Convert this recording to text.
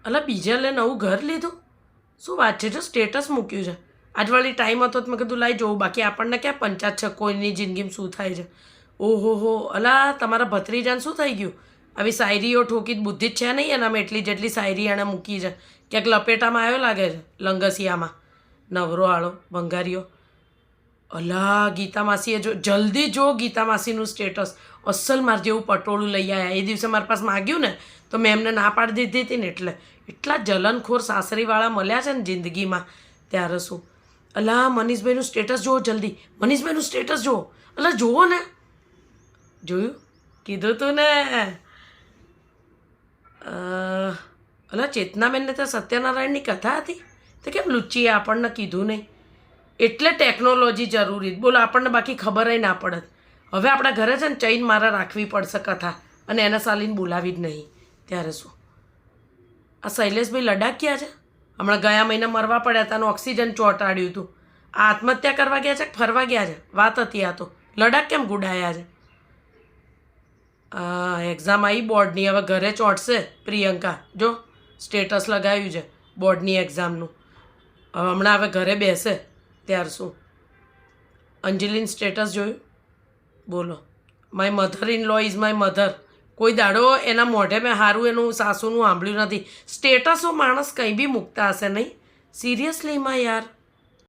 અલા બીજા લે નવું ઘર લીધું? શું વાત છે? જો સ્ટેટસ મૂક્યું છે. આજવાળી ટાઈમ હતો તો મેં કીધું લાઈ જોઉં, બાકી આપણને ક્યાં પંચાયત છે કોઈની જિંદગીમાં શું થાય છે. ઓહો હો, અલા તમારા ભત્રીજાને શું થઈ ગયું? આવી શાયરીઓ ઠોકી બુદ્ધિ જ છે નહીં એનામાં એટલી જેટલી શાયરી એણે મૂકી છે. ક્યાંક લપેટામાં આવ્યો લાગે છે લંગસિયામાં. નવરો આળો ભંગારીઓ. અલા ગીતા માસીએ જો જલ્દી જો ગીતા માસીનું સ્ટેટસ. અસલ માર જેવું પટોળું લઈ આવ્યા. એ દિવસે મારી પાસે માગ્યું ને તો મેં એમને ના પાડી દીધી હતી ને એટલે. એટલા જલનખોર સાસરીવાળા મળ્યા છે ને જિંદગીમાં ત્યારે શું. અલા મનીષભાઈનું સ્ટેટસ જુઓ જલ્દી. મનીષભાઈનું સ્ટેટસ જુઓ. અલા જુઓ ને. જોયું? કીધું તું ને. અલા ચેતનાબેનને તો સત્યનારાયણની કથા હતી તો કેમ લુચ્ચીએ આપણને કીધું નહીં. એટલે ટેકનોલોજી જરૂરી. બોલો આપણને બાકી ખબર ના પડત. હવે આપણા ઘરે છે ને ચૈન મારા રાખવી પડશે કથા, અને એને સાલીને બોલાવી જ નહીં ત્યારે શું. આ શૈલેષભાઈ લડાખ ગયા છે? હમણાં ગયા મહિને મરવા પડ્યા હતા અને ઓક્સિજન ચોંટાડ્યું હતું. આ આત્મહત્યા કરવા ગયા છે કે ફરવા ગયા છે? વાત હતી આ તો. લડાખ કેમ ગુડાયા છે? એક્ઝામ આવી બોર્ડની, હવે ઘરે ચોંટશે પ્રિયંકા. જો સ્ટેટસ લગાવ્યું છે બોર્ડની એક્ઝામનું. હવે હમણાં હવે ઘરે બેસે ત્યાર શું. અંજલિન સ્ટેટસ જોયું? બોલો, my mother in law is my mother. કોઈ દાડો એના મોઢે મેં સારું એનું સાસુનું સાંભળ્યું નથી. સ્ટેટસો માણસ કંઈ બી મૂકતા હશે નહીં. સિરિયસલીમાં યાર.